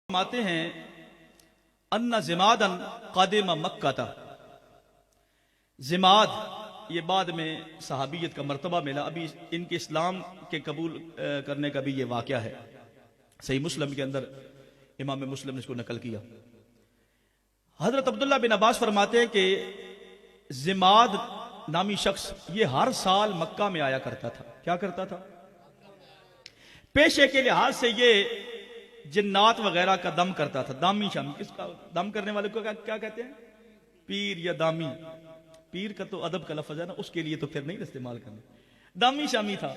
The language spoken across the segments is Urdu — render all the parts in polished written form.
فرماتے ہیں ان زمادن قادم مکہ تھا. زماد یہ بعد میں صحابیت کا مرتبہ ملا. ابھی ان کے اسلام کے قبول کرنے کا بھی یہ واقعہ ہے. صحیح مسلم کے اندر امام مسلم نے اس کو نقل کیا. حضرت عبداللہ بن عباس فرماتے ہیں کہ زماد نامی شخص یہ ہر سال مکہ میں آیا کرتا تھا. کیا کرتا تھا؟ پیشے کے لحاظ سے یہ جنات وغیرہ کا دم کرتا تھا. دامی شامی، کس کا دم کرنے والے کو کیا کہتے ہیں؟ پیر یا دامی. پیر کا تو ادب کا لفظ ہے نا، اس کے لیے تو پھر نہیں استعمال کرنا. دامی شامی تھا.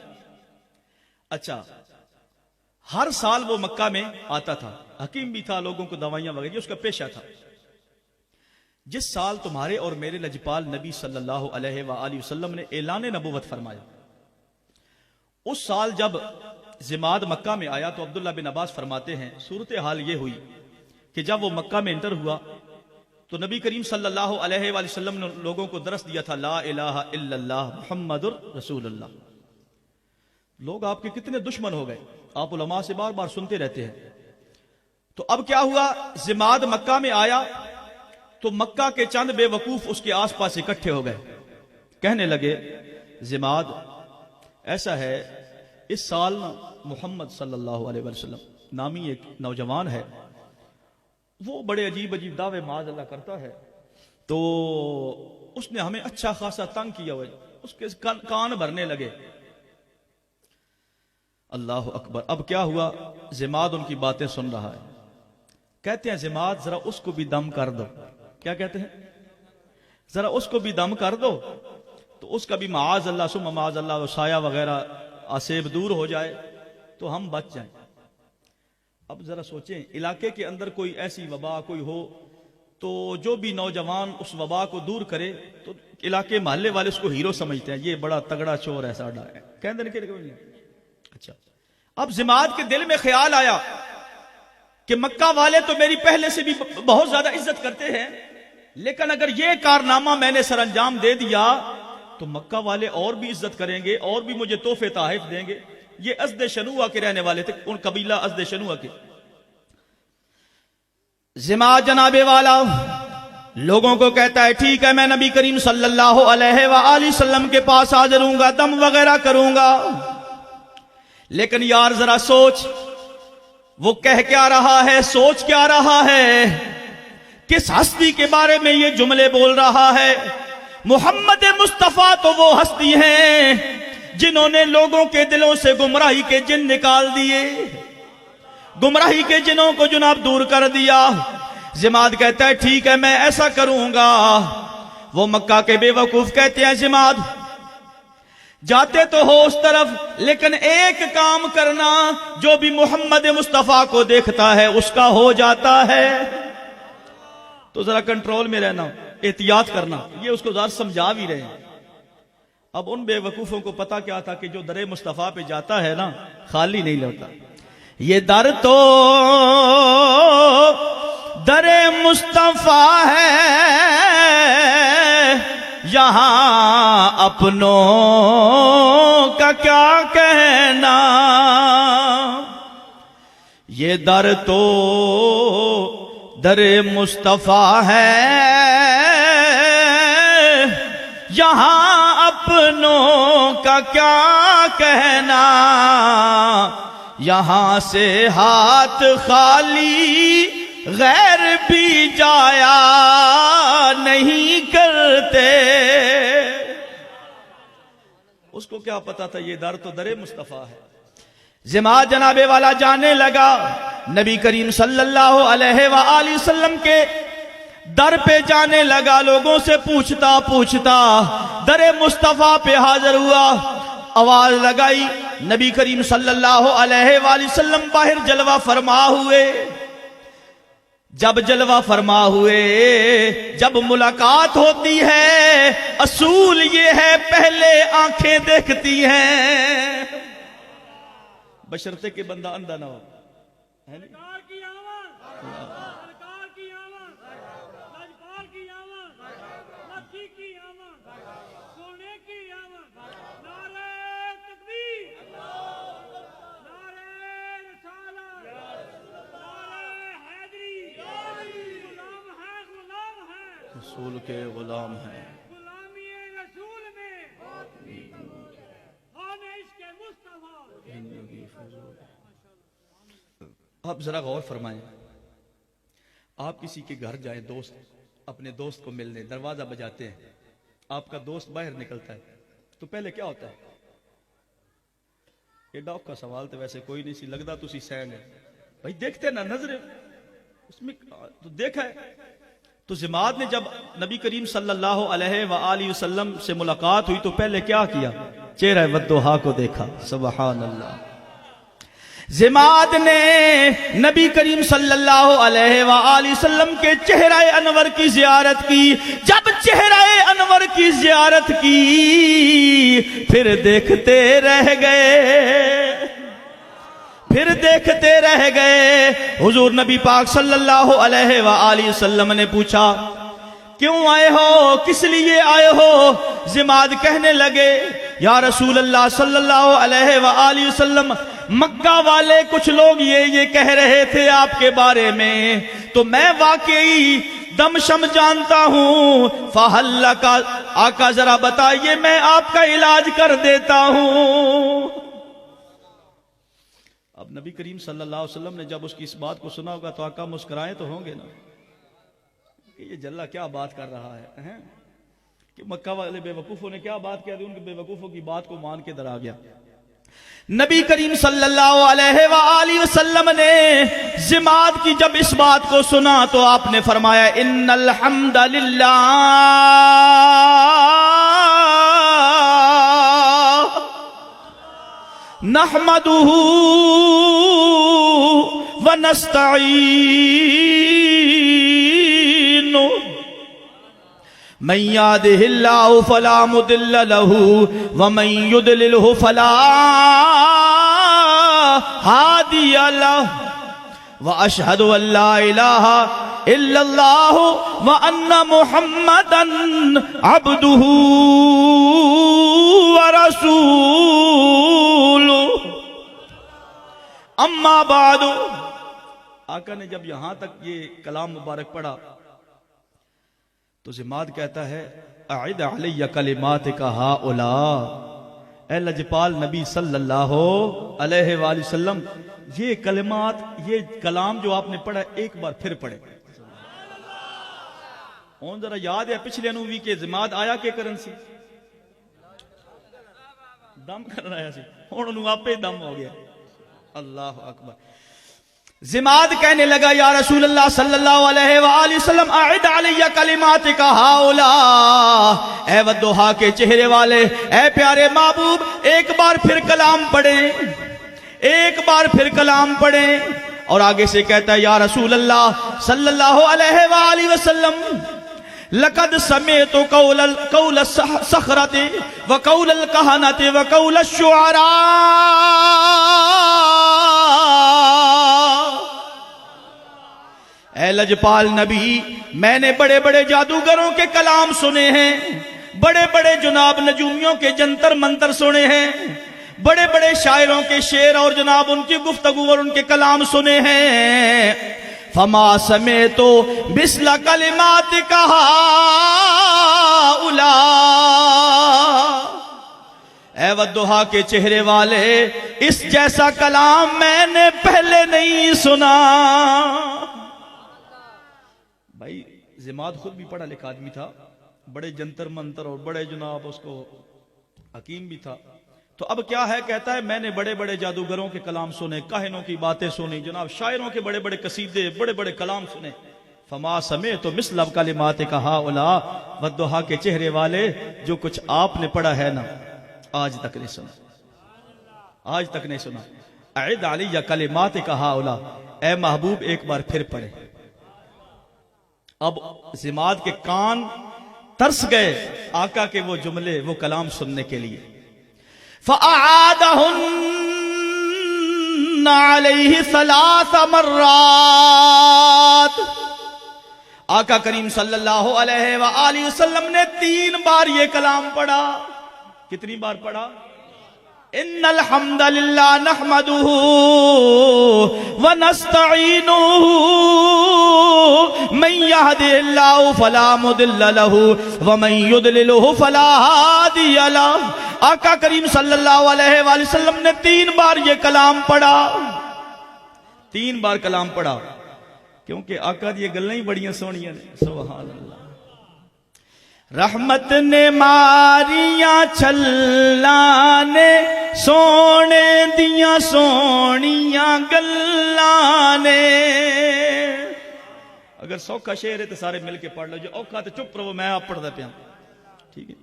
اچھا، ہر سال وہ مکہ میں آتا تھا. حکیم بھی تھا، لوگوں کو دوائیاں وغیرہ اس کا پیشہ تھا. جس سال تمہارے اور میرے لجپال نبی صلی اللہ علیہ وآلہ وسلم نے اعلان نبوت فرمایا، اس سال جب زماد مکہ میں آیا تو عبداللہ بن عباس فرماتے ہیں صورتحال یہ ہوئی کہ جب وہ مکہ میں انٹر ہوا تو نبی کریم صلی اللہ علیہ وآلہ وسلم نے لوگوں کو درس دیا تھا لا الہ الا اللہ محمد رسول اللہ. لوگ آپ کے کتنے دشمن ہو گئے، آپ علماء سے بار بار سنتے رہتے ہیں. تو اب کیا ہوا، زماد مکہ میں آیا تو مکہ کے چند بے وقوف اس کے آس پاس اکٹھے ہو گئے. کہنے لگے زماد ایسا ہے، اس سال محمد صلی اللہ علیہ وسلم نامی ایک نوجوان ہے، وہ بڑے عجیب عجیب دعوے معاذ اللہ کرتا ہے، تو اس نے ہمیں اچھا خاصا تنگ کیا ہوا ہے. اس کے کان بھرنے لگے. اللہ اکبر. اب کیا ہوا، زماد ان کی باتیں سن رہا ہے. کہتے ہیں زماد ذرا اس کو بھی دم کر دو. کیا کہتے ہیں؟ ذرا اس کو بھی دم کر دو تو اس کا بھی معاذ اللہ ثم معاذ اللہ سایہ وغیرہ آسیب دور ہو جائے تو ہم بچ جائیں. اب ذرا سوچیں، علاقے کے اندر کوئی ایسی وبا کوئی ہو تو جو بھی نوجوان اس وبا کو دور کرے تو علاقے محلے والے اس کو ہیرو سمجھتے ہیں، یہ بڑا تگڑا چور ہے ساڈا ہے. کہتے ہیں اچھا. اب زماد کے دل میں خیال آیا کہ مکہ والے تو میری پہلے سے بھی بہت زیادہ عزت کرتے ہیں، لیکن اگر یہ کارنامہ میں نے سر انجام دے دیا تو مکہ والے اور بھی عزت کریں گے اور بھی مجھے تحفے تحائف دیں گے. یہ ازد شنوہ کے رہنے والے تھے، ان قبیلہ ازد شنوہ کے. زماد جناب والا لوگوں کو کہتا ہے ٹھیک ہے، میں نبی کریم صلی اللہ علیہ وآلہ وسلم کے پاس حاضر ہوں گا، دم وغیرہ کروں گا. لیکن یار ذرا سوچ، وہ کہہ کیا رہا ہے، سوچ کیا رہا ہے، کس ہستی کے بارے میں یہ جملے بول رہا ہے. محمد مصطفیٰ تو وہ ہستی ہیں جنہوں نے لوگوں کے دلوں سے گمراہی کے جن نکال دیے، گمراہی کے جنوں کو جناب دور کر دیا. زماد کہتا ہے ٹھیک ہے میں ایسا کروں گا. وہ مکہ کے بے وقوف کہتے ہیں زماد جاتے تو ہو اس طرف، لیکن ایک کام کرنا، جو بھی محمد مصطفیٰ کو دیکھتا ہے اس کا ہو جاتا ہے، تو ذرا کنٹرول میں رہنا، احتیاط کرنا. یہ اس کو ذرا سمجھا بھی رہے ہیں. اب ان بے وقوفوں کو پتا کیا تھا کہ جو در مصطفیٰ پہ جاتا ہے نا خالی نہیں لوٹا. یہ در تو در مصطفیٰ ہے، یہاں اپنوں کا کیا کہنا. یہ در تو در مصطفیٰ ہے، یہاں اپنوں کا کیا کہنا. یہاں سے ہاتھ خالی غیر بھی جایا نہیں کرتے. اس کو کیا پتا تھا یہ در تو در مصطفیٰ ہے. زماد جناب والا جانے لگا، نبی کریم صلی اللہ علیہ وآلہ وسلم کے در پہ جانے لگا. لوگوں سے پوچھتا پوچھتا در مصطفیٰ پہ حاضر ہوا. آواز لگائی، نبی کریم صلی اللہ علیہ وآلہ وسلم باہر جلوہ فرما ہوئے. جب جلوہ فرما ہوئے، جب ملاقات ہوتی ہے، اصول یہ ہے پہلے آنکھیں دیکھتی ہیں، بشرطے کہ بندہ اندھا نہ ہو. رسول کے غلام ہیں. غلامی رسول میں خانہ عشق مصطفیٰ. آپ ذرا غور فرمائیں. آپ کسی کے گھر جائیں، دوست اپنے دوست کو ملنے، دروازہ بجاتے ہیں، آپ کا دوست باہر نکلتا ہے تو پہلے کیا ہوتا ہے؟ یہ ڈاک کا سوال تو ویسے کوئی نہیں سی لگتا، تسی سین ہے بھائی، دیکھتے نا نظر اس میں تو دیکھا ہے. تو جماعت نے جب نبی کریم صلی اللہ علیہ وآلہ وسلم سے ملاقات ہوئی تو پہلے کیا کیا؟ چہرہ ودھا کو دیکھا. سبحان اللہ. جماعت نے نبی کریم صلی اللہ علیہ وآلہ وسلم کے چہرہ انور کی زیارت کی. جب چہرہ انور کی زیارت کی پھر دیکھتے رہ گئے. حضور نبی پاک صلی اللہ علیہ وآلہ وسلم نے پوچھا کیوں آئے ہو، کس لیے آئے ہو؟ جماعت کہنے لگے یا رسول اللہ صلی اللہ علیہ وآلہ وسلم، مکہ والے کچھ لوگ یہ کہہ رہے تھے آپ کے بارے میں، تو میں واقعی دم شم جانتا ہوں. فہل کا آقا ذرا بتائیے، میں آپ کا علاج کر دیتا ہوں. اب نبی کریم صلی اللہ علیہ وسلم نے جب اس کی اس بات کو سنا ہوگا تو آقا مسکرائے تو ہوں گے نا کہ یہ جلہ کیا بات کر رہا ہے کہ مکہ والے بے وقوفوں نے کیا بات کہہ دی، ان کے بے وقوفوں کی بات کو مان کے ڈرا گیا. نبی کریم صلی اللہ علیہ وآلہ وسلم نے جماعت کی جب اس بات کو سنا تو آپ نے فرمایا ان الحمد للہ نحمده ونستعین من يهده الله فلا مضل له ومن يضلله فلا هادي له واشهد ان لا اله الا الله وان محمدا عبده ورسوله. اما بعد، آقا نے جب یہاں تک یہ کلام مبارک پڑھا تو جماعت کہتا ہے اعد علی کلماتک ہؤلاء. اے لجپال نبی صلی اللہ علیہ وآلہ وسلم، یہ کلمات، یہ کلام جو آپ نے پڑھا ایک بار پھر پڑھے. اون ذرا یاد ہے پچھلے انو بھی کہ جماعت آیا کہ کرن سی دم کرنا آیا سی، ہن انو آپے دم ہو گیا. اللہ اکبر. جماعت کہنے لگا یا رسول اللہ صلی اللہ علیہ وآلہ وسلم اعد علی کلماتک ہؤلاء. اے ودھا کے چہرے والے، اے پیارے محبوب، ایک بار پھر کلام پڑھیں، ایک بار پھر کلام پڑھیں. اور آگے سے کہتا ہے یا رسول اللہ صلی اللہ علیہ وآلہ وسلم لقد سمعت قول الصخرة وقول الكهنة وقول الشعراء. اے لجپال نبی، میں نے بڑے بڑے جادوگروں کے کلام سنے ہیں، بڑے بڑے جناب نجومیوں کے جنتر منتر سنے ہیں، بڑے بڑے شاعروں کے شعر اور جناب ان کی گفتگو اور ان کے کلام سنے ہیں. فما سمعت مثل کلماتک ہؤلاء. اے ودھا کے چہرے والے، اس جیسا کلام میں نے پہلے نہیں سنا. بھائی جماعت خود بھی پڑھا لکھا آدمی تھا، بڑے جنتر منتر اور بڑے جناب اس کو حکیم بھی تھا. تو اب کیا ہے، کہتا ہے میں نے بڑے بڑے جادوگروں کے کلام سنے، کاہنوں کی باتیں سنی، جناب شاعروں کے بڑے بڑے قصیدے، بڑے بڑے کلام سنے. فما سمعت مثل کلماتک ہؤلاء. ودھا کے چہرے والے، جو کچھ آپ نے پڑھا ہے نا آج تک نہیں سنا، آج تک نہیں سنا. اعد علی کلماتک ہؤلاء. اے محبوب ایک بار پھر پڑھے. اب جماعت کے کان ترس گئے آقا کے وہ جملے، وہ کلام سننے کے لیے. فَأَعَادَهُنَّ عَلَيْهِ 3 مرات. آقا کریم صلی اللہ علیہ وآلہ وسلم نے 3 بار یہ کلام پڑھا. کتنی بار پڑھا؟ ان الحمد للہ نحمده ونستعینه من يهده الله فلا مضل له ومن يضلله فلا هادي له. آقا کریم صلی اللہ علیہ وآلہ وسلم نے 3 بار یہ کلام پڑھا. 3 بار کلام پڑھا کیونکہ آقا دی یہ گلاں ہی بڑیاں سونیاں نے. سبحان اللہ. رحمت نے ماریاں چھلاں نے سونے دیاں سونیاں گلاں نے. اگر سوکھا شعر ہے تو سارے مل کے پڑھ لو, جو اوکھا تو چپ رہو, میں آپ پڑھدا پیا. ٹھیک ہے.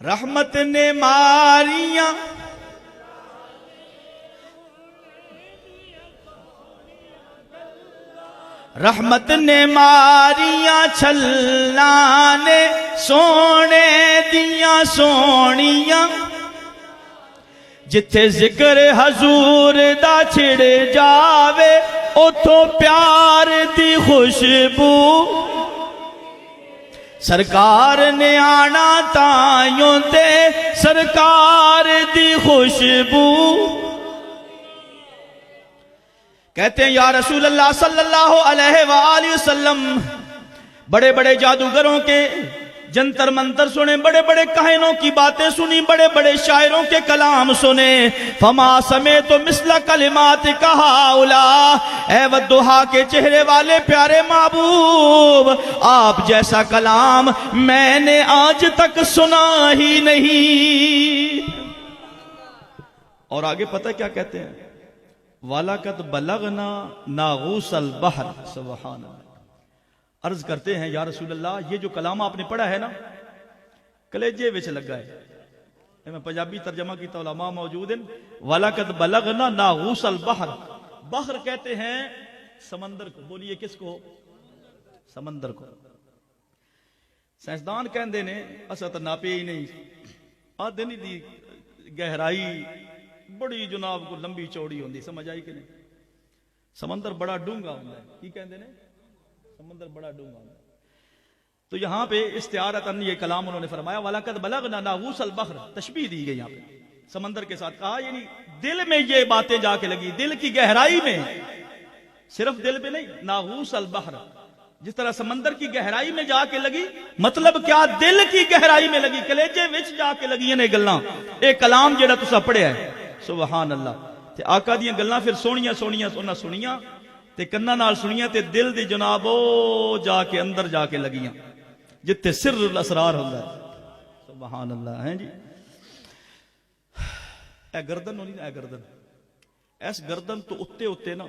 رحمت نے ماریاں رحمت نے ماریاں چھلاں نے سونے دیاں سونیاں. جتھے ذکر حضور دا چھڑ جاوے اتھوں پیار دی خوشبو. سرکار نے آنا تائیوں تے سرکار دی خوشبو. کہتے ہیں یا رسول اللہ صلی اللہ علیہ وآلہ وسلم, بڑے بڑے جادوگروں کے جنتر منتر سنے, بڑے بڑے کہنوں کی باتیں سنی, بڑے بڑے شاعروں کے کلام سنے. فما سمیت مثل کلمات ہؤلاء, اے والضحیٰ کے چہرے والے پیارے محبوب, آپ جیسا کلام میں نے آج تک سنا ہی نہیں. اور آگے پتہ کیا کہتے ہیں؟ وَلَقَدْ بَلَغْنَا نَاغُوسَ الْبَحْرِ. سبحان اللہ. عرض کرتے ہیں یا رسول اللہ, یہ جو کلام آپ نے پڑھا ہے نا کلیجے وچ لگا ہے. میں پنجابی ترجمہ کیتا, علماء موجود ہیں. وَلَقَدْ بَلَغْنَا نَاغُوسَ الْبَحْرِ. بحر کہتے ہیں سمندر کو. بولیے کس کو؟ سمندر کو. سائنسدان کہندے نے اسا تے ناپے ہی نہیں, آدھے نہیں دی گہرائی بڑی جناب کو لمبی چوڑی ہوندی. سمجھ آئی کہ نہیں؟ سمندر بڑا ڈونگا ہوندا ہے. کی کہندے نے؟ سمندر بڑا ڈونگا ہوندا ہے. تو یہاں پہ استعارتاً یہ کلام انہوں نے فرمایا وَلَقَدْ بَلَغْنَا نَاغُوسَ الْبَحْرِ. تشبیہ دی گئی یہاں پہ سمندر کے ساتھ. کہا یعنی دل میں یہ باتیں جا کے لگی, دل کی گہرائی میں, صرف دل پہ نہیں. ناغوس البحر, جس طرح سمندر کی گہرائی میں جا کے لگی, مطلب کیا دل کی گہرائی میں لگی, کلیجے وچ جا کے لگی نے گلاں. اے کلام جڑا تساں پڑھیا ہے. سبحان اللہ. تے آقا دیاں گلاں پھر سونیاں سونیاں انہاں سنیاں تے کناں نال سنیاں تے دل دی جناب او جا کے اندر جا کے لگیاں جتے سر الاسرار ہوندا ہے. سبحان اللہ. ہیں جی اے گردن ہونی نا, اے گردن, اس گردن تو اتے اتے نا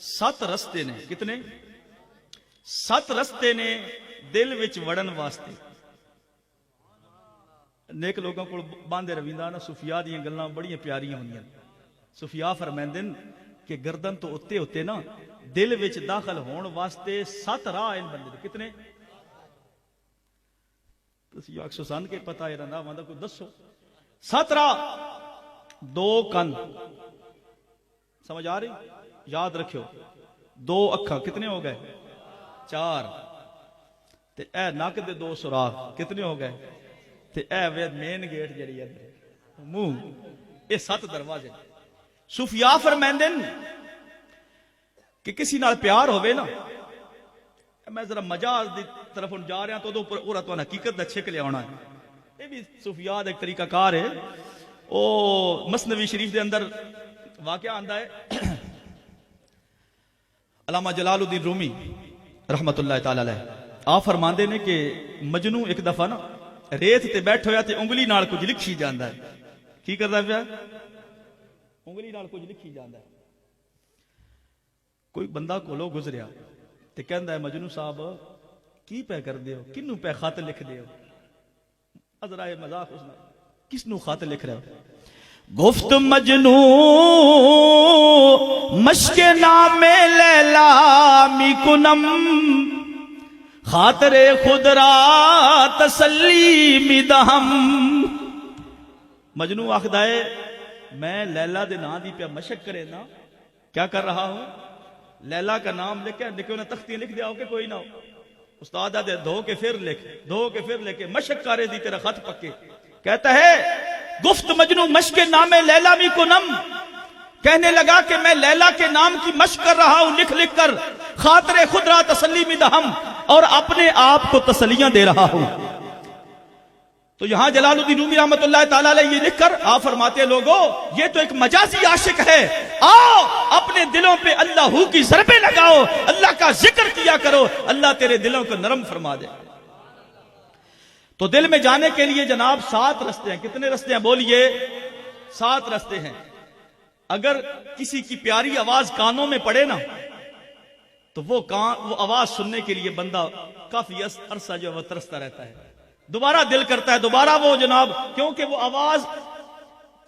7 رستے نے. کتنے؟ 7 رستے نے دل وچ وڑن واسطے. نیک لوگوں کو باندھے رویندہ نا صوفیاء دیاں گلاں بڑی پیاریاں ہوندیاں. صوفیاء فرماندے کہ گردن تو اتے اتے نا دل وچ داخل ہون واسطے 7 راہ ہیں بندے دے. کتنے؟ تسی اکسو سن کے پتہ ہے نا واندا کوئی دسو. 7 راہ. 2 کن, سمجھ آ رہی؟ یاد رکھو. 2 اکھاں, کتنے ہو گئے؟ 4. تے اے نک دے 2 سوراخ, کتنے ہو گئے؟ تے اے وے مین گیٹ جڑی ہے منہ. اے 7 دروازے. صوفیاء فرماندے کہ کسی نال پیار ہوئے نا, میں ذرا مجاز دی طرف جا رہا تو ادو پر عورت والا حقیقت دا چھک لیا ہونا ہے. یہ بھی صوفیاء دا ایک طریقہ کار ہے. او مثنوی شریف دے اندر واقعہ آندا ہے. علامہ جلال الدین رومی رحمت اللہ تعالی علیہ آپ فرماندے نے کہ مجنو ایک دفعہ نا ریت تے بیٹھ ہویا تے انگلی نال کچھ لکھی جاندا ہے. کی کردا پیا؟ انگلی نال کچھ لکھی جاندا ہے. کوئی بندہ کولو گزریا تے کہندا ہے مجنو صاحب کی پہ کر دیو, کنوں پہ خط لکھ دیو. ذرا مذاق اس نال, کس نو خط لکھ رہے ہو؟ گفت مجنو مشک نام لیلا می کنم خاطر خود را تسلی می دہم. مجنو آخدا ہے میں لیلا دے نام دی پہ مشق کرے نا, کیا کر رہا ہوں؟ لیلا کا نام لکھ کے تختی لکھ دیا ہو کہ کوئی نہ ہو. استاد دے دھو کے پھر لکھ, دھو کے پھر لکھ, مشق کرے دی تیرا خط پکے. کہتا ہے گفت مجنو مشق نام لیلا می کنم, کہنے لگا کہ میں لیلا کے نام کی مشق کر رہا ہوں لکھ لکھ کر. خاطر خود را تسلی می دہم, اور اپنے آپ کو تسلیاں دے رہا ہوں. تو یہاں جلال الدین رومی رحمۃ اللہ تعالی علیہ یہ لکھ کر آپ فرماتے ہیں لوگوں یہ تو ایک مجازی عاشق ہے، آؤ اپنے دلوں پہ اللہ کی ضربیں لگاؤ، اللہ کا ذکر کیا کرو، اللہ تیرے دلوں کو نرم فرما دے. تو دل میں جانے کے لیے جناب 7 رستے ہیں. کتنے رستے ہیں بولیے؟ 7 رستے ہیں. اگر کسی کی پیاری آواز کانوں میں پڑے نا تو وہ آواز سننے کے لیے بندہ کافی عرصہ جو ہے وہ ترستا رہتا ہے، دوبارہ دل کرتا ہے دوبارہ وہ جناب، کیونکہ وہ آواز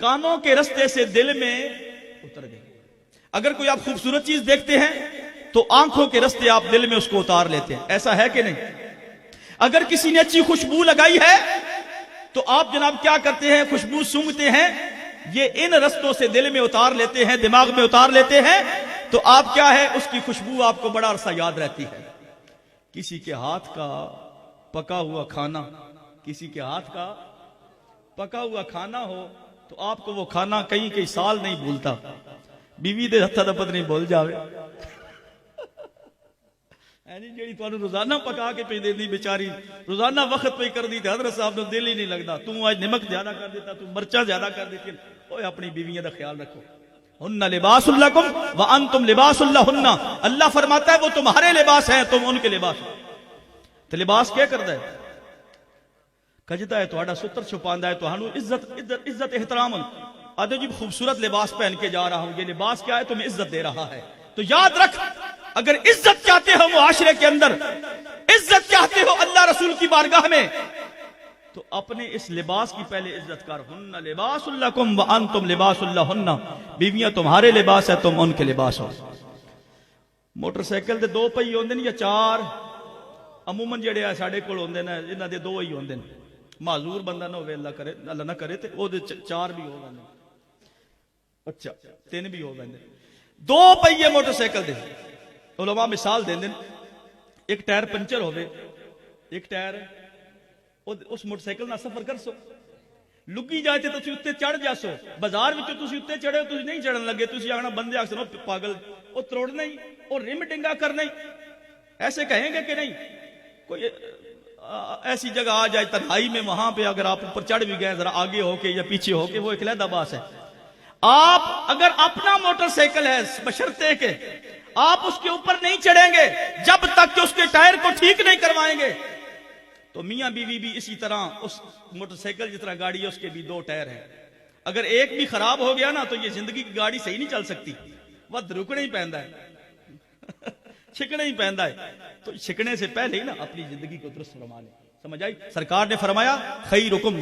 کانوں کے رستے سے دل میں اتر گئی. اگر کوئی آپ خوبصورت چیز دیکھتے ہیں تو آنکھوں کے رستے آپ دل میں اس کو اتار لیتے ہیں، ایسا ہے کہ نہیں؟ اگر کسی نے اچھی خوشبو لگائی ہے تو آپ جناب کیا کرتے ہیں؟ خوشبو سونگھتے ہیں، یہ ان رستوں سے دل میں اتار لیتے ہیں، دماغ میں اتار لیتے ہیں، تو آپ کیا ہے اس کی خوشبو آپ کو بڑا عرصہ یاد رہتی ہے. کسی کے ہاتھ کا پکا ہوا کھانا، کسی کے ہاتھ کا پکا ہوا کھانا ہو تو آپ کو وہ کھانا کئی سال نہیں بھولتا. بیوی دے ہتھا دا پتہ نہیں بھول جاوے جیڑی تانوں روزانہ پکا کے پہ دیندی بیچاری روزانہ وقت پہ کر دی تے حضرت صاحب نو دل ہی نہیں لگدا، تو آج نمک زیادہ کر دیتا، تو مرچا زیادہ کر دیتی. اوے اپنی بیویاں دا خیال رکھو. ہن لباس لکم وانتم لباس لہن. اللہ فرماتا ہے وہ تمہارے لباس ہیں، تم ان کے لباس ہو. تو لباس کیا کردا ہے؟ کجدا ہے تہاڈا ستر چھپاندا ہے، تہانوں عزت احترام. آدھے جی خوبصورت لباس پہن کے جا رہا ہوں، یہ لباس کیا ہے؟ تمہیں عزت دے رہا ہے. تو یاد رکھ اگر عزت چاہتے ہو معاشرے کے اندر، عزت چاہتے ہو اللہ رسول کی بارگاہ میں، تو اپنے اس لباس کی پہلے عزت کر. ہن لباس لکم وانتم لباس لہن. بیویاں تمہارے لباس ہے، تم ان کے لباس ہو. موٹر سائیکل دے 2 پہیے ہوندے نے یا 4؟ عموماً جڑے آ ساڈے کول ہوندے نے انہاں دے 2 ہی ہوندے نے. معذور بندہ نہ ہوے، اللہ نہ کرے تے او دے 4 بھی ہو ویندے، اچھا 3 بھی ہو ویندے. 2 پہیے موٹر سائیکل دے علماء مثال دیندے نے، ایک ٹائر پنچر ہوے، ایک ٹائر اس موٹر سائیکل نہ سفر کر سو، لگی جائے تے تسی اتے چڑھ جاسو. بازار وچ تسی اتے چڑھے ہو، تسی نہیں چڑھن لگے، تسی آکھنا بندے آکھن پاگل، او تروڑنا ہی، او رم ڈنگا کرنا ہی. ایسے کہیں گے کہ نہیں؟ کوئی ایسی جگہ آ جائے تنہائی میں، وہاں پہ اگر آپ اوپر چڑھ بھی گئے ذرا آگے ہو کے یا پیچھے ہو کے، وہ ایک علیحدہ باس ہے. آپ اگر اپنا موٹر سائیکل ہے بشرطے کہ آپ اس کے اوپر نہیں چڑھیں گے جب تک کہ اس کے ٹائر کو ٹھیک نہیں کروائیں گے، تو میاں بیوی بھی اسی طرح، اس موٹر سائیکل جس طرح گاڑی ہے اس کے بھی 2 ٹائر ہیں. اگر ایک بھی خراب ہو گیا نا تو یہ زندگی کی گاڑی صحیح نہیں چل سکتی، ود رکنے ہی پہندا ہے چھکنے ہی پہندا ہے. تو چھکنے سے پہلے ہی نا اپنی زندگی کو درست فرما لیں. سمجھ آئی؟ سرکار نے فرمایا خیرکم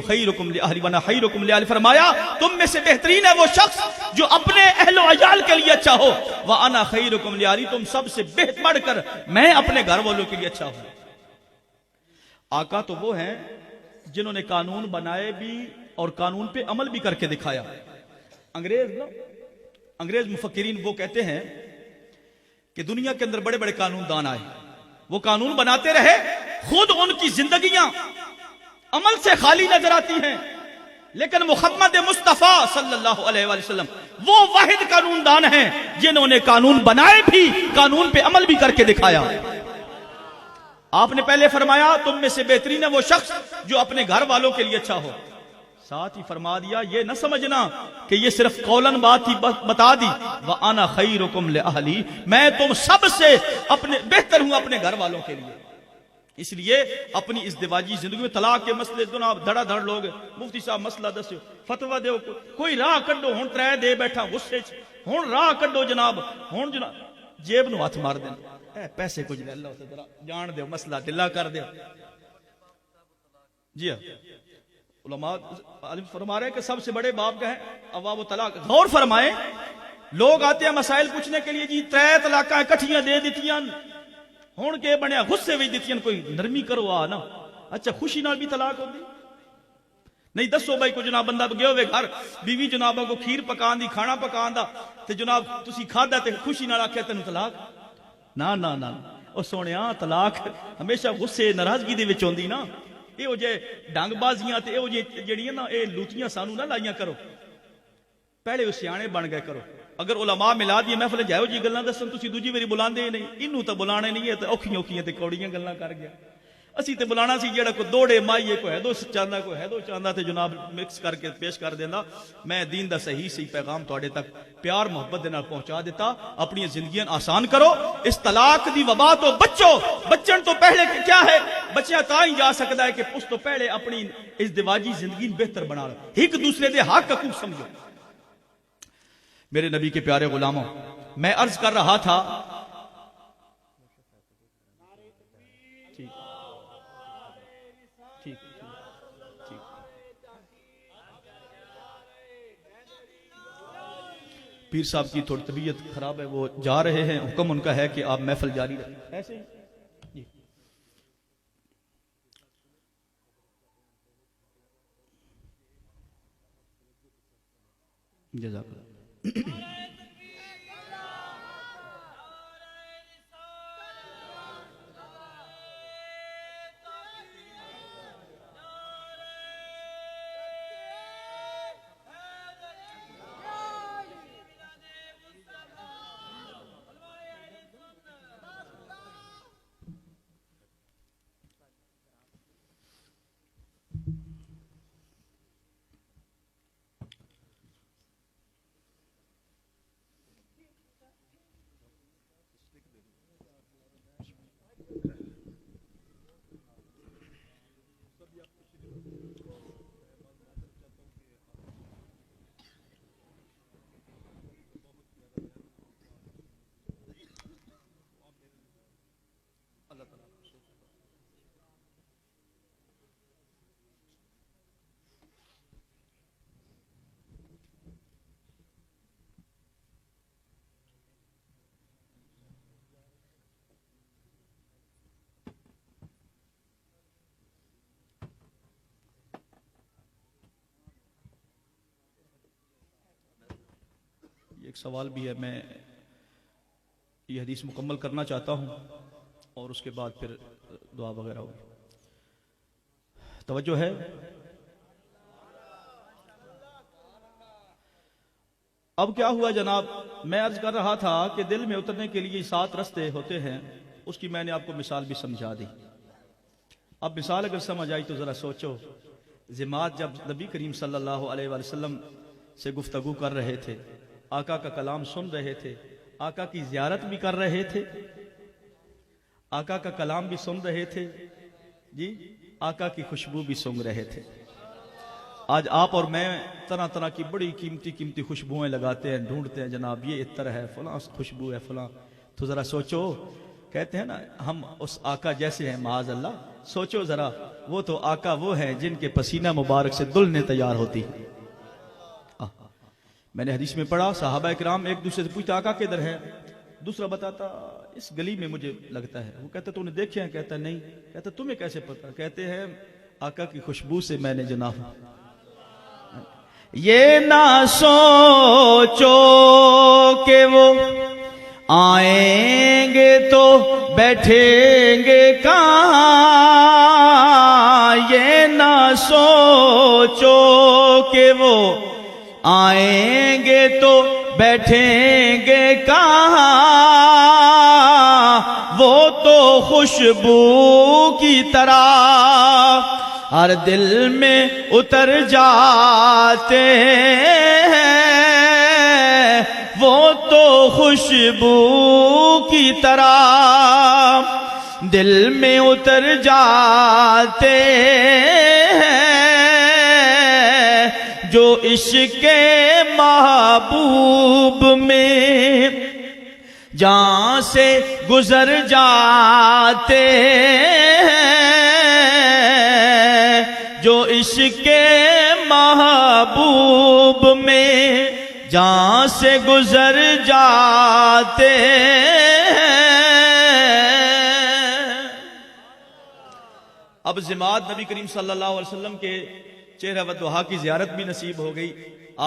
لأہلی وانا خیرکم لأہلی. فرمایا تم میں سے بہترین ہے وہ شخص جو اپنے اہل و عیال کے لیے اچھا ہو. وانا خیرکم لأہلی، تم سب سے بہتر بڑھ کر میں اپنے گھر والوں کے لیے اچھا ہوں. آقا تو وہ ہیں جنہوں نے قانون بنائے بھی اور قانون پہ عمل بھی کر کے دکھایا. انگریز مفکرین وہ کہتے ہیں کہ دنیا کے اندر بڑے بڑے قانون دان آئے، وہ قانون بناتے رہے، خود ان کی زندگیاں عمل سے خالی نظر آتی ہیں، لیکن محمد مصطفیٰ صلی اللہ علیہ وآلہ وسلم وہ واحد قانون دان ہیں جنہوں نے قانون بنائے بھی، قانون پہ عمل بھی کر کے دکھایا. آپ نے پہلے فرمایا تم میں سے بہترین ہے وہ شخص جو اپنے گھر والوں کے لیے اچھا ہو. ساتھ ہی فرما دیا یہ نہ سمجھنا کہ یہ صرف قولن بات ہی بتا دی، وَأَنَا خَيْرُكُمْ لِأَهْلِي، میں تم سب سے اپنے بہتر ہوں اپنے گھر والوں کے لیے. اس لیے اپنی ازدواجی زندگی میں طلاق کے مسئلے جناب دھڑا دھڑ لوگ مفتی صاحب مسئلہ دسو، فتویٰ دیو، کوئی راہ کڈو، ہن 3 دے بیٹھا غصے چ، ہن راہ کڈو جناب، ہن جناب جیب نو ہاتھ مار دین، اے پیسے کچھ لے اللہ سے ذرا جان دیو، مسئلہ ڈلا کر دیو. جی ہاں، علماء فرما رہے ہیں کہ سب سے بڑے باب کا ہے ابواب طلاق. غور فرمائیں، لوگ آتے ہیں مسائل پوچھنے کے لیے، جی 3 طلاقاں اکٹھیاں دے دیتیاں، ہن کے بنیا غصے وچ دیتیاں، کوئی نرمی کرو آ نا. اچھا خوشی نال بھی طلاق ہوندی نہیں؟ دسو بھائی کو جناب بندہ گیا ہوئے گھر، بیوی جناب کو کھیر پکان دی، کھانا پکان دا، تے جناب تسی کھادا تے خوشی نال آکھیا تینوں طلاق؟ نا نا نا، او سونیا طلاق ہمیشہ غصے ناراضگی دے وچ ہوندی نا. یہ جے ڈنگ بازیاں تے یہ جڑیاں نا اے لوٹیاں سانو نہ لائیاں کرو، پہلے وہ سیانے بن گئے کرو. اگر علماء ملا دی محفل جائے جی گلاں دسن تسی دوجی میری بلاندے ہی نہیں، اینوں تے بلانے نہیں ہے تے اوکھیاں اوکھیاں تے کوڑیاں گلاں کر گیا. اسی تے بلانا سی جیڑا کوئی دوڑے مائیے کوئی ہے دو چاہندا کوئی ہے دو چاہندا تے جناب مکس کر کے پیش کر دیندا. میں دین دا صحیح پیغام تواڈے تک پیار محبت دے نال پہنچا دیتا. اپنی زندگیاں آسان کرو. اس طلاق دی وبا تو بچو. بچن تو پہلے کیا ہے بچیا تا ہی جا سکتا ہے کہ اس تو پہلے اپنی ازدواجی زندگی بہتر بنا لو. ایک دوسرے دے حق حقوق سمجھو. میرے نبی کے پیارے غلاموں، میں عرض کر رہا تھا پیر صاحب کی تھوڑی طبیعت خراب ہے، وہ جا رہے ہیں. حکم ان کا ہے کہ آپ محفل جاری رکھیں. ایسے ہی جزاک اللہ. ایک سوال بھی ہے، میں یہ حدیث مکمل کرنا چاہتا ہوں اور اس کے بعد پھر دعا وغیرہ ہوگی. توجہ ہے. اب کیا ہوا جناب، میں عرض کر رہا تھا کہ دل میں اترنے کے لیے 7 رستے ہوتے ہیں. اس کی میں نے آپ کو مثال بھی سمجھا دی. اب مثال اگر سمجھ آئی تو ذرا سوچو. جماعت جب نبی کریم صلی اللہ علیہ وآلہ وسلم سے گفتگو کر رہے تھے، آقا کا کلام سن رہے تھے، آقا کی زیارت بھی کر رہے تھے، آقا کا کلام بھی سن رہے تھے، جی آقا کی خوشبو بھی سن رہے تھے. آج آپ اور میں طرح طرح کی بڑی قیمتی قیمتی خوشبوئیں لگاتے ہیں، ڈھونڈتے ہیں جناب یہ عطر ہے، فلاں خوشبو ہے، فلاں. تو ذرا سوچو، کہتے ہیں نا ہم اس آقا جیسے ہیں معاذ اللہ. سوچو ذرا، وہ تو آقا وہ ہیں جن کے پسینہ مبارک سے دلہنیں تیار ہوتی. میں نے حدیث میں پڑھا، صحابہ کرام ایک دوسرے سے پوچھتا آقا کدھر ہے؟ دوسرا بتاتا اس گلی میں مجھے لگتا ہے. وہ کہتا تو نے دیکھے ہیں؟ کہتا نہیں. کہتا تمہیں کیسے پتا؟ کہتے ہیں آقا کی خوشبو سے میں نے جناب. یہ نہ سوچو کہ وہ آئیں گے تو بیٹھیں گے کہاں. یہ نہ سوچو کہ وہ آئیں گے تو بیٹھیں گے کہاں. وہ تو خوشبو کی طرح ہر دل میں اتر جاتے ہیں. وہ تو خوشبو کی طرح دل میں اتر جاتے ہیں. جو عشق محبوب میں جان سے گزر جاتے ہیں. جو عشق محبوب میں جان سے گزر جاتے ہیں. اب جماعت نبی کریم صلی اللہ علیہ وسلم کے چہرہ و دعا کی زیارت بھی نصیب ہو گئی،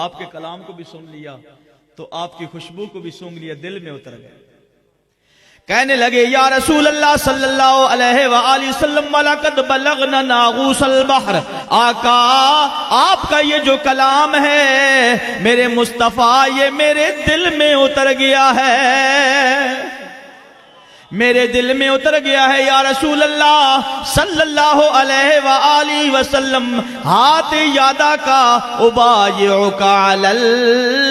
آپ کے کلام کو بھی سن لیا، تو آپ کی خوشبو کو بھی سونگ لیا، دل میں اتر گئے. کہنے لگے یا رسول اللہ صلی اللہ علیہ وآلہ وسلم وَلَقَدْ بَلَغْنَا نَاغُوسَ الْبَحْرِ، آقا آپ کا یہ جو کلام ہے میرے مصطفیٰ یہ میرے دل میں اتر گیا ہے، میرے دل میں اتر گیا ہے یا رسول اللہ صلی اللہ علیہ وآلہ وسلم، ہاتھ یادا کا ابایعک علی الاسلام۔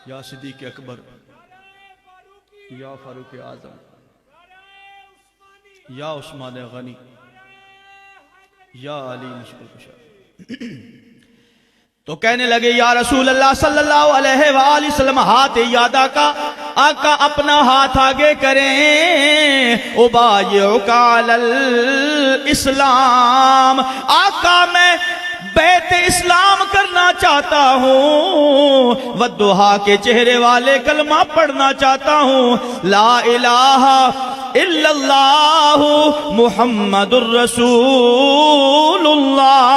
یا صدیق اکبر، یا فاروق اعظم، یا عثمان غنی، یا علی مشکل کشا۔ تو کہنے لگے یا رسول اللہ صلی اللہ علیہ وآلہ وسلم ہاتھ یادا کا، آقا اپنا ہاتھ آگے کریں، ابایعک علی الاسلام، آقا میں بیعت اسلام کرنا چاہتا ہوں، والضحیٰ کے چہرے والے کلمہ پڑھنا چاہتا ہوں، لا الہ الا اللہ محمد الرسول اللہ۔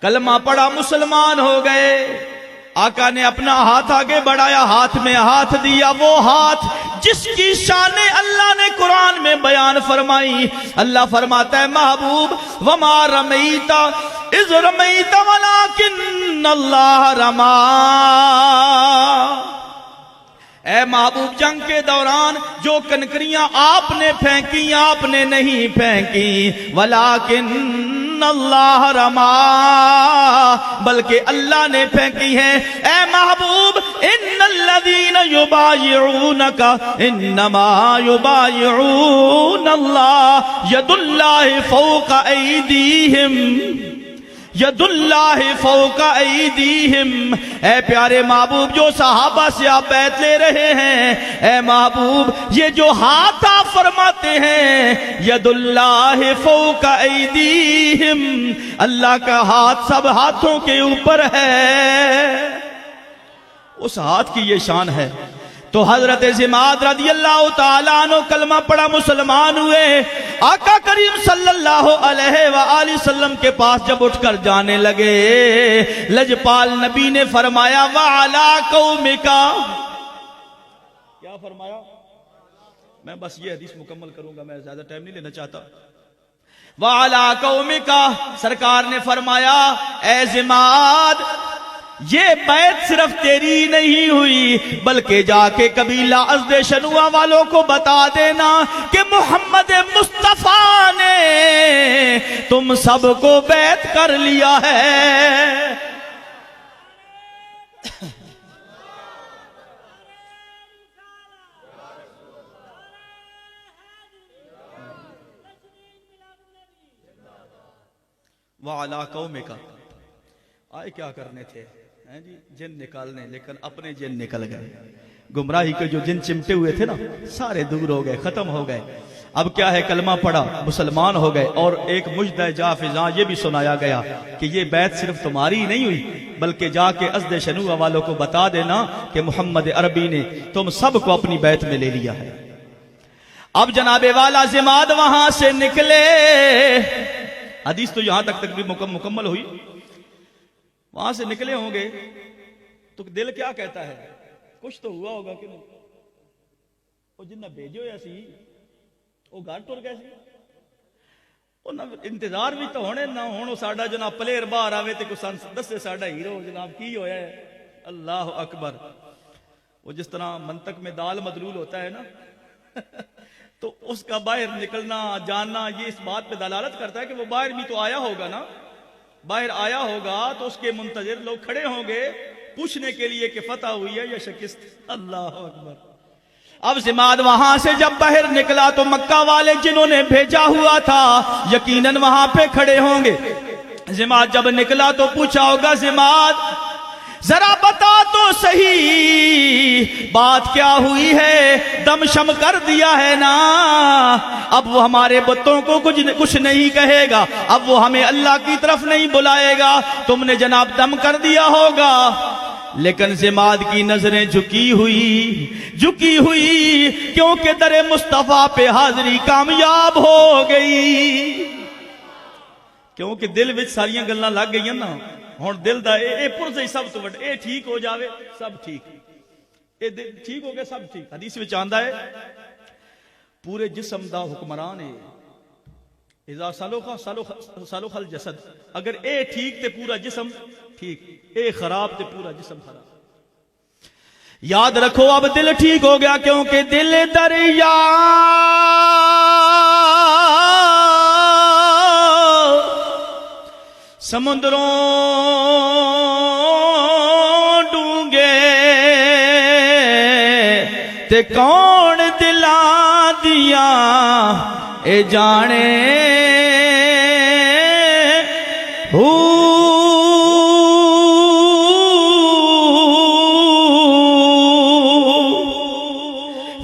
کلمہ پڑھا، مسلمان ہو گئے۔ آقا نے اپنا ہاتھ آگے بڑھایا، ہاتھ میں ہاتھ دیا، وہ ہاتھ جس کی شان اللہ نے قرآن میں بیان فرمائی۔ اللہ فرماتا ہے محبوب وما رمیت اذ رمیت ولکن اللہ رما، اے محبوب جنگ کے دوران جو کنکریاں آپ نے پھینکی آپ نے نہیں پھینکی، ولیکن اللہ رما، بلکہ اللہ نے پھینکی ہے۔ اے محبوب ان الذین یبایعونک انما یبایعون اللہ، ید اللہ فوق ایدیہم، ید اللہ فوق ایدیہم۔ اے پیارے محبوب جو صحابہ سے آپ بیعت لے رہے ہیں، اے محبوب یہ جو ہاتھ آپ فرماتے ہیں ید اللہ فوق ایدیہم، اللہ کا ہاتھ سب ہاتھوں کے اوپر ہے، اس ہاتھ کی یہ شان ہے۔ تو حضرت زماد رضی اللہ تعالیٰ عنہ کلمہ پڑھا، مسلمان ہوئے۔ آقا کریم صلی اللہ علیہ وآلہ وسلم کے پاس جب اٹھ کر جانے لگے، لجپال نبی نے فرمایا وَعَلَىٰ قَوْمِكَ، کیا فرمایا؟ میں بس یہ حدیث مکمل کروں گا، میں زیادہ ٹائم نہیں لینا چاہتا۔ وَعَلَىٰ قَوْمِكَ، سرکار نے فرمایا اے زماد یہ بیعت صرف تیری نہیں ہوئی بلکہ جا کے قبیلہ ازد شنوہ والوں کو بتا دینا کہ محمد مصطفیٰ نے تم سب کو بیعت کر لیا ہے۔ وَعَلَىٰ قَوْمِكَ، آئے کیا کرنے تھے جی؟ جن نکالنے، لیکن اپنے جن نکل گئے۔ گمراہی کے جو جن چمٹے ہوئے تھے نا سارے دور ہو گئے، ختم ہو گئے۔ اب کیا ہے، کلمہ پڑھا، مسلمان ہو گئے، اور ایک مجدہ جا فضاں یہ بھی سنایا گیا کہ یہ بیعت صرف تمہاری نہیں ہوئی بلکہ جا کے ازد شنوہ والوں کو بتا دینا کہ محمد عربی نے تم سب کو اپنی بیعت میں لے لیا ہے۔ اب جناب والا زماد وہاں سے نکلے، حدیث تو یہاں تک تقریباً مکمل ہوئی۔ وہاں سے نکلے ہوں گے تو دل کیا کہتا ہے؟ کچھ تو ہوا ہوگا کہ نہیں؟ وہ جنہ بھیجو ایسی وہ گھر ٹر گئے سی، انتظار بھی تو ہونے نہ ہونا ساڈا جناب پلیئر باہر آوے تے کوئی دسے ساڈا ہیرو جناب کی ہویا ہے۔ اللہ اکبر۔ وہ جس طرح منطق میں دال مدلول ہوتا ہے نا تو اس کا باہر نکلنا جاننا یہ اس بات پہ دلالت کرتا ہے کہ وہ باہر بھی تو آیا ہوگا نا، باہر آیا ہوگا تو اس کے منتظر لوگ کھڑے ہوں گے پوچھنے کے لیے کہ فتح ہوئی ہے یا شکست۔ اللہ اکبر۔ اب زماد وہاں سے جب باہر نکلا تو مکہ والے جنہوں نے بھیجا ہوا تھا یقیناً وہاں پہ کھڑے ہوں گے۔ زماد جب نکلا تو پوچھا ہوگا زماد ذرا بتا تو صحیح بات کیا ہوئی ہے، دم شم کر دیا ہے نا؟ اب وہ ہمارے بتوں کو کچھ نہیں کہے گا، اب وہ ہمیں اللہ کی طرف نہیں بلائے گا، تم نے جناب دم کر دیا ہوگا۔ لیکن ضماد کی نظریں جھکی ہوئی کیونکہ در مصطفیٰ پہ حاضری کامیاب ہو گئی، کیونکہ دل وچ ساریاں گلاں لگ گئی نا، ہن دل دا اے پرزے سب تو وڈ، اے ٹھیک ہو جاوے سب ٹھیک، اے ٹھیک ہو گیا سب ٹھیک۔ حدیث وچ آندا ہے پورے جسم دا حکمران ہے، اذا صلح الجسد، اگر اے ٹھیک تے پورا جسم ٹھیک، اے خراب تے پورا جسم خراب۔ یاد رکھو اب دل ٹھیک ہو گیا کیونکہ دل دریا سمندروں ڈونگے تے کون دلاں دیاں اے جانے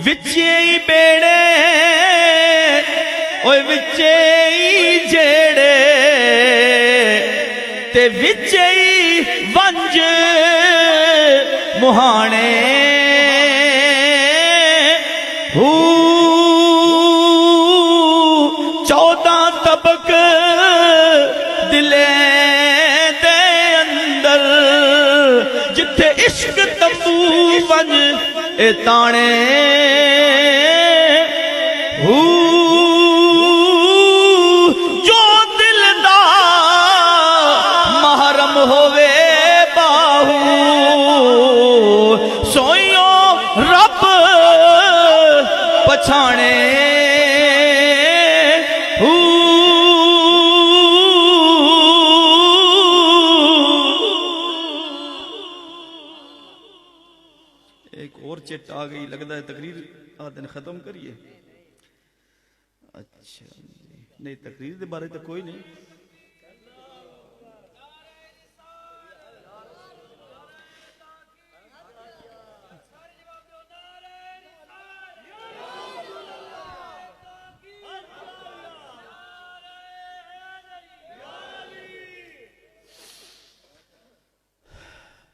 وچے ہی بیڑے اوے وچے ہی جیڑے تے وچے ہی ونج مہانے چودہ طبق دلے دے اندر جتھے عشق تمبو ونج اے تانے جو دل دا محرم ہووے باہو سوئیوں رب پچھانے ایک اور چٹ آ گئی، لگتا ہے تقریر دن ختم کریے۔ اچھا نہیں، تقریر دے بارے تو کوئی نہیں۔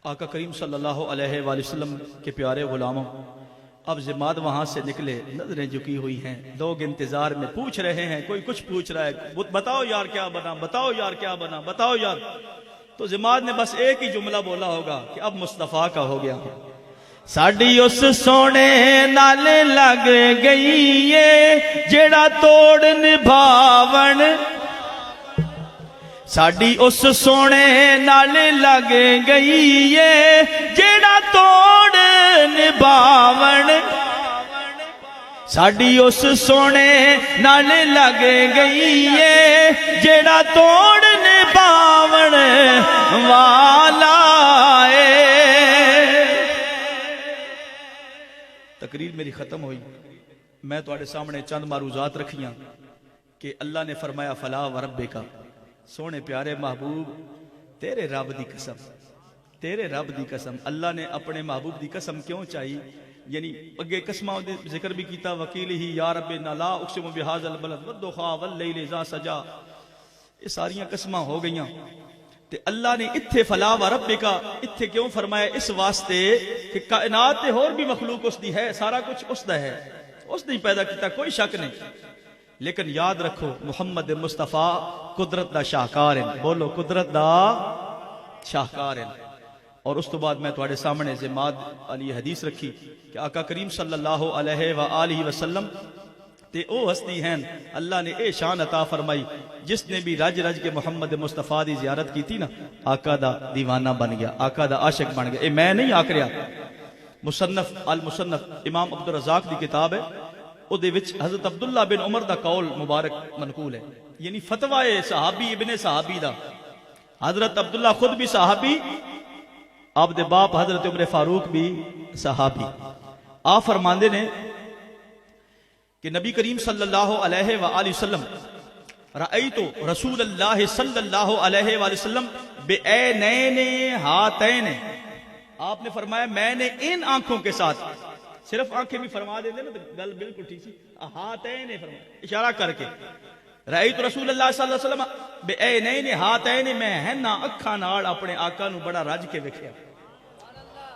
آقا کریم صلی اللہ علیہ وآلہ وسلم کے پیارے غلاموں، اب ضماد وہاں سے نکلے، نظریں جھکی ہوئی ہیں، لوگ انتظار میں پوچھ رہے ہیں، کوئی کچھ پوچھ رہا ہے، بتاؤ یار کیا بنا، بتاؤ یار کیا بنا، بتاؤ یار۔ تو ضماد نے بس ایک ہی جملہ بولا ہوگا کہ اب مصطفیٰ کا ہو گیا۔ ساڈی اس سونے نال لگ گئی ہے جیڑا توڑ نبھاون، ساڈی اس سونے نال لگ گئی ہے جیڑا توڑ نبھاون، ساڈی اس سونے نال لگ گئی ہے جیڑا توڑ نبھاون والا ہے۔ تقریر میری ختم ہوئی، میں تواڈے سامنے چند معروضات رکھیاں کہ اللہ نے فرمایا فلا وربک، سونے پیارے محبوب تیرے رب دی قسم، تیرے رب دی قسم۔ اللہ نے اپنے محبوب دی قسم کیوں چاہی؟ یعنی اگے قسمہ دے ذکر بھی کیتا، وکیل ہی یا رب لا اقسم بہذا البلد والضحى واللیل اذا سجا، یہ ساریاں قسمہ ہو گئیاں۔ تے اللہ نے اتھے فلا وربک اتھے کیوں فرمایا؟ اس واسطے کہ کائنات تے اور بھی مخلوق اس دی ہے، سارا کچھ اس دا ہے، اس نے پیدا کیتا، کوئی شک نہیں۔ لیکن یاد رکھو محمد مصطفیٰ قدرت دا شاہکار ہیں، بولو قدرت دا شاہکار ہیں۔ اور اس تو بعد میں تواڈے سامنے ضماد علی حدیث رکھی کہ آقا کریم صلی اللہ علیہ وآلہ وسلم تے او ہستی ہیں اللہ نے اے شان عطا فرمائی جس نے بھی رج رج کے محمد مصطفیٰ دی زیارت کی تھی نا، آقا دا دیوانہ بن گیا، آقا دا عاشق بن گیا۔ اے میں نہیں آکھ رہا، مصنف المصنف امام عبدالرزاق دی کتاب ہے، او دے وچ حضرت عبداللہ بن عمر دا قول مبارک منقول ہے، یعنی فتوی صحابی ابن صحابی دا۔ حضرت عبداللہ خود بھی صحابی، آپ دے باپ حضرت عمر فاروق بھی صحابی۔ آپ فرماندے نے کہ نبی کریم صلی اللہ علیہ وآلہ وسلم رأیتو رسول اللہ صلی اللہ علیہ وآلہ وسلم بعینین ہاتین، آپ نے فرمایا میں نے ان آنکھوں کے ساتھ، صرف آنکھیں بھی فرما دیں نا تو گل بالکل ٹھیک سی، ہاتین فرمایا اشارہ کر کے، رأیتو رسول اللہ صلی اللہ علیہ وسلم بعینین ہاتین، میں ہے نا اکھاں نال اپنے آقا نو بڑا رج کے ویکھیا۔